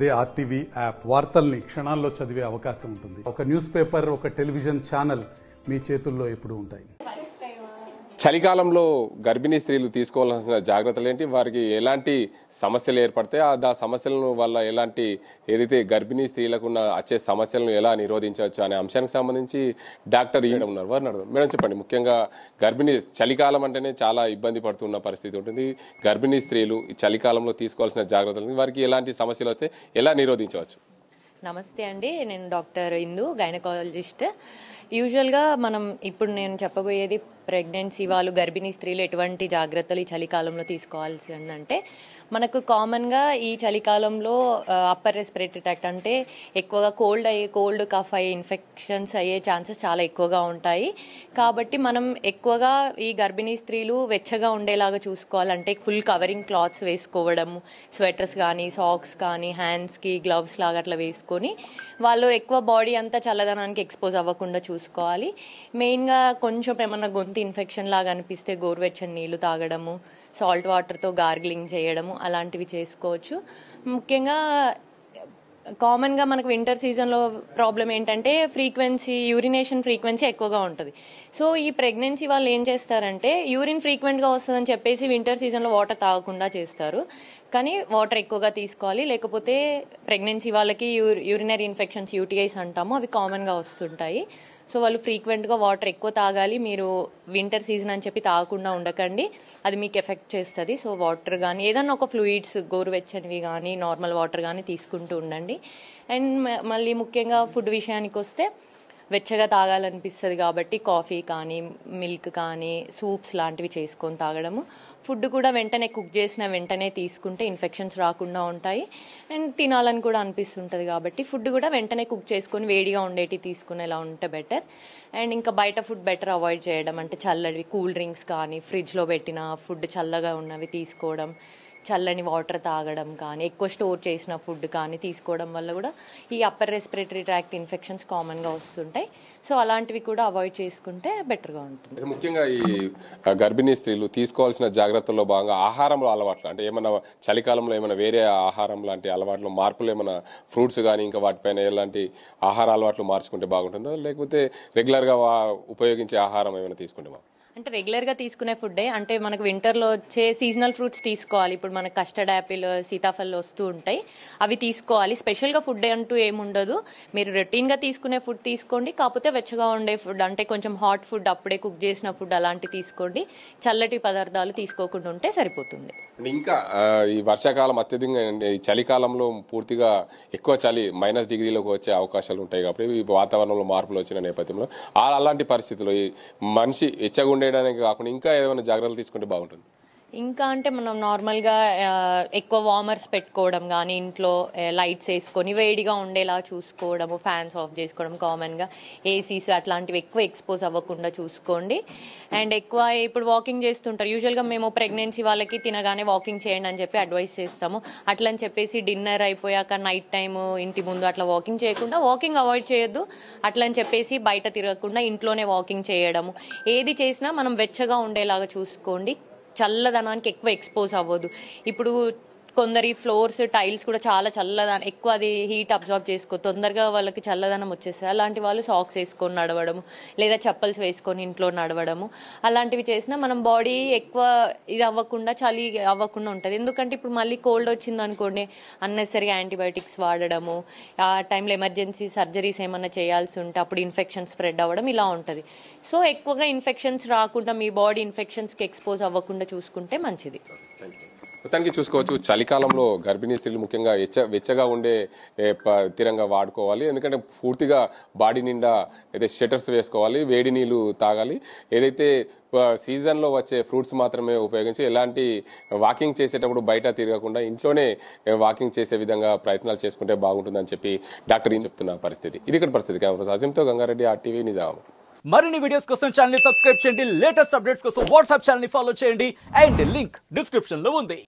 They RTV app వార్తల్ని క్షణాల్లో చదివే అవకాశం ఉంటుంది. ఒక న్యూస్ పేపర్, ఒక టెలివిజన్ ఛానల్ మీ చేతుల్లో ఎప్పుడూ ఉంటాయి. చలికాలంలో గర్భిణీ స్త్రీలు తీసుకోవాల్సిన జాగ్రత్తలు ఏంటి, వారికి ఎలాంటి సమస్యలు ఏర్పడతాయి, ఆ సమస్యలను వల్ల ఎలాంటి ఏదైతే గర్భిణీ స్త్రీలకు వచ్చే సమస్యలను ఎలా నిరోధించవచ్చు అనే అంశానికి సంబంధించి డాక్టర్ ఈయన ఉన్నారు, వారిని అడుగుదాం. మేడం చెప్పండి, ముఖ్యంగా గర్భిణీ చలికాలం అంటేనే చాలా ఇబ్బంది పడుతున్న పరిస్థితి ఉంటుంది. గర్భిణీ స్త్రీలు ఈ చలికాలంలో తీసుకోవాల్సిన జాగ్రత్తలు, వారికి ఎలాంటి సమస్యలు వస్తే ఎలా నిరోధించవచ్చు? నమస్తే అండి, నేను డాక్టర్ ఇందు, గైనకాలజిస్ట్. యూజువల్గా ఇప్పుడు నేను చెప్పబోయేది ప్రెగ్నెన్సీ వాళ్ళు, గర్భిణీ స్త్రీలు ఎటువంటి జాగ్రత్తలు ఈ చలికాలంలో తీసుకోవాల్సిందంటే, మనకు కామన్గా ఈ చలికాలంలో అప్పర్ రెస్పిరేటరీ ట్రాక్ట్ అంటే ఎక్కువగా కోల్డ్ కఫ్ అయ్యే ఇన్ఫెక్షన్స్ అయ్యే ఛాన్సెస్ చాలా ఎక్కువగా ఉంటాయి. కాబట్టి మనం ఎక్కువగా ఈ గర్భిణీ స్త్రీలు వెచ్చగా ఉండేలాగా చూసుకోవాలంటే ఫుల్ కవరింగ్ క్లాత్స్ వేసుకోవడము, స్వెటర్స్ కానీ, సాక్స్ కానీ, హ్యాండ్స్కి గ్లవ్స్ లాగా అట్లా వేసుకొని వాళ్ళు ఎక్కువ బాడీ అంతా చల్లదనానికి ఎక్స్పోజ్ అవ్వకుండా చూసుకోవాలి. మెయిన్గా కొంచెం ఏమన్నా గొంతు ఇన్ఫెక్షన్ లాగా అనిపిస్తే గోరువెచ్చని నీళ్లు తాగడము, సాల్ట్ వాటర్తో గార్గిలింగ్ చేయడము అలాంటివి చేసుకోవచ్చు. ముఖ్యంగా కామన్గా మనకు వింటర్ సీజన్లో ప్రాబ్లం ఏంటంటే యూరినేషన్ ఫ్రీక్వెన్సీ ఎక్కువగా ఉంటుంది. సో ఈ ప్రెగ్నెన్సీ వాళ్ళు ఏం చేస్తారంటే యూరిన్ ఫ్రీక్వెంట్గా వస్తుందని చెప్పేసి వింటర్ సీజన్లో వాటర్ తాగకుండా చేస్తారు. కానీ వాటర్ ఎక్కువగా తీసుకోవాలి, లేకపోతే ప్రెగ్నెన్సీ వాళ్ళకి యూరినరీ ఇన్ఫెక్షన్స్, యూటీఐస్ అంటాము, అవి కామన్గా వస్తుంటాయి. సో వాళ్ళు ఫ్రీక్వెంట్గా వాటర్ ఎక్కువ తాగాలి. మీరు వింటర్ సీజన్ అని చెప్పి తాగకుండా ఉండకండి, అది మీకు ఎఫెక్ట్ చేస్తుంది. సో వాటర్ కానీ ఏదన్నా ఒక ఫ్లూయిడ్స్, గోరువెచ్చనివి కానీ, నార్మల్ వాటర్ కానీ తీసుకుంటూ ఉండండి. అండ్ మళ్ళీ ముఖ్యంగా ఫుడ్ విషయానికి వస్తే వెచ్చగా తాగాలనిపిస్తుంది కాబట్టి కాఫీ కానీ, మిల్క్ కానీ, సూప్స్ లాంటివి చేసుకొని తాగడము. ఫుడ్ కూడా వెంటనే కుక్ చేసిన వెంటనే తీసుకుంటే ఇన్ఫెక్షన్స్ రాకుండా ఉంటాయి. అండ్ తినాలని కూడా అనిపిస్తుంటుంది కాబట్టి ఫుడ్ కూడా వెంటనే కుక్ చేసుకొని వేడిగా ఉండేటి తీసుకునేలా ఉంటే బెటర్. అండ్ ఇంకా బయట ఫుడ్ బెటర్ అవాయిడ్ చేయడం, అంటే చల్లవి కూల్ డ్రింక్స్ కానీ, ఫ్రిడ్జ్లో పెట్టిన ఫుడ్ చల్లగా ఉన్నవి తీసుకోవడం, చల్లని వాటర్ తాగడం కానీ, ఎక్కువ స్టోర్ చేసిన ఫుడ్ కానీ తీసుకోవడం వల్ల కూడా ఈ అప్పర్ రెస్పిరేటరీ ట్రాక్ట్ ఇన్ఫెక్షన్స్ కామన్గా వస్తుంటాయి. సో అలాంటివి కూడా అవాయిడ్ చేసుకుంటే బెటర్గా ఉంటుంది. ముఖ్యంగా ఈ గర్భిణీ స్త్రీలు తీసుకోవాల్సిన జాగ్రత్తల్లో భాగంగా ఆహారంలో అలవాట్లు, అంటే ఏమైనా చలికాలంలో ఏమైనా వేరే ఆహారం లాంటి అలవాట్లు, మార్పులు ఏమైనా ఫ్రూట్స్ కానీ ఇంకా వాటిపైన ఎలాంటి ఆహార అలవాట్లు మార్చుకుంటే బాగుంటుందా, లేకపోతే రెగ్యులర్గా ఉపయోగించే ఆహారం ఏమైనా తీసుకుంటే అంటే రెగ్యులర్గా తీసుకునే ఫుడ్డే, అంటే మనకు వింటర్లో వచ్చే సీజనల్ ఫ్రూట్స్ తీసుకోవాలి. ఇప్పుడు మనకు కస్టర్డ్ యాపిల్, సీతాఫల్ వస్తూ ఉంటాయి, అవి తీసుకోవాలి. స్పెషల్గా ఫుడ్ అంటూ ఏముండదు, మీరు రొటీన్గా తీసుకునే ఫుడ్ తీసుకోండి. కాకపోతే వెచ్చగా ఉండే ఫుడ్, అంటే కొంచెం హాట్ ఫుడ్, అప్పుడే కుక్ చేసిన ఫుడ్ అలాంటివి తీసుకోండి. చల్లటి పదార్థాలు తీసుకోకుండా ఉంటే సరిపోతుంది. ఇంకా ఈ వర్షాకాలం అత్యధికంగా ఈ చలికాలంలో పూర్తిగా ఎక్కువ చలి -డిగ్రీలోకి వచ్చే అవకాశాలు ఉంటాయి. కాబట్టి ఈ వాతావరణంలో మార్పులు వచ్చిన నేపథ్యంలో అలాంటి పరిస్థితుల్లో ఈ మనిషి వెచ్చగా ఉండేయడానికి కాకుండా ఇంకా ఏమైనా జాగ్రత్తలు తీసుకుంటే బాగుంటుంది? ఇంకా అంటే మనం నార్మల్గా ఎక్కువ వార్మర్స్ పెట్టుకోవడం కానీ, ఇంట్లో లైట్స్ వేసుకొని వేడిగా ఉండేలా చూసుకోవడము, ఫ్యాన్స్ ఆఫ్ చేసుకోవడం, కామన్గా ఏసీస్ అట్లాంటివి ఎక్కువ ఎక్స్పోజ్ అవ్వకుండా చూసుకోండి. అండ్ ఎక్కువ ఇప్పుడు వాకింగ్ చేస్తుంటారు, యూజువల్గా మేము ప్రెగ్నెన్సీ వాళ్ళకి తినగానే వాకింగ్ చేయండి అని చెప్పి అడ్వైస్ చేస్తాము. అట్లని చెప్పేసి డిన్నర్ అయిపోయాక నైట్ టైమ్ ఇంటి ముందు అట్లా వాకింగ్ చేయకుండా, వాకింగ్ అవాయిడ్ చేయొద్దు. అట్లని చెప్పేసి బయట తిరగకుండా ఇంట్లోనే వాకింగ్ చేయడము, ఏది చేసినా మనం వెచ్చగా ఉండేలాగా చూసుకోండి. చల్లదనానికి ఎక్కువ ఎక్స్పోజ్ అవ్వదు. ఇప్పుడు కొందరి ఫ్లోర్స్, టైల్స్ కూడా చాలా చల్లదనం, ఎక్కువ అది హీట్ అబ్జార్బ్ తొందరగా వాళ్ళకి చల్లదనం వచ్చేస్తుంది. అలాంటి వాళ్ళు సాక్స్ వేసుకొని నడవడము, లేదా చెప్పల్స్ వేసుకొని ఇంట్లో నడవడము, అలాంటివి చేసినా మనం బాడీ ఎక్కువ ఇది అవ్వకుండా, చలి అవ్వకుండా ఉంటుంది. ఎందుకంటే ఇప్పుడు మళ్ళీ కోల్డ్ వచ్చింది అనుకోండి, అన్నెసరిగా యాంటీబయాటిక్స్ వాడడము, ఆ టైంలో ఎమర్జెన్సీ సర్జరీస్ ఏమన్నా చేయాల్సి ఉంటే అప్పుడు ఇన్ఫెక్షన్ స్ప్రెడ్ అవ్వడం ఇలా ఉంటుంది. సో ఎక్కువగా ఇన్ఫెక్షన్స్ రాకుండా, మీ బాడీ ఇన్ఫెక్షన్స్కి ఎక్స్పోజ్ అవ్వకుండా చూసుకుంటే మంచిది. మొత్తానికి చూసుకోవచ్చు, చలికాలంలో గర్భిణీ స్త్రీలు ముఖ్యంగా వెచ్చగా ఉండే తీరంగా వాడుకోవాలి. ఎందుకంటే పూర్తిగా బాడీ నిండా అయితే షెటర్స్ వేసుకోవాలి, వేడి నీళ్లు తాగాలి. ఏదైతే సీజన్లో వచ్చే ఫ్రూట్స్ మాత్రమే ఉపయోగించి, ఎలాంటి వాకింగ్ చేసేటప్పుడు బయట తిరగకుండా ఇంట్లోనే వాకింగ్ చేసే విధంగా ప్రయత్నాలు చేసుకుంటే బాగుంటుందని చెప్పి డాక్టర్ చెప్తున్న పరిస్థితి. ఇది ఇక్కడ పరిస్థితి. కెమెరా అజీంతో గంగారెడ్డి, RTV నిజామాబాద్. మరిన్ని వీడియోస్ కోసం ఛానల్ ని సబ్స్క్రైబ్ చేయండి, లేటెస్ట్ అప్డేట్స్ కోసం వాట్సాప్ ఛానల్ ని ఫాలో చేయండి, అండ్ లింక్ డిస్క్రిప్షన్ లో ఉంది.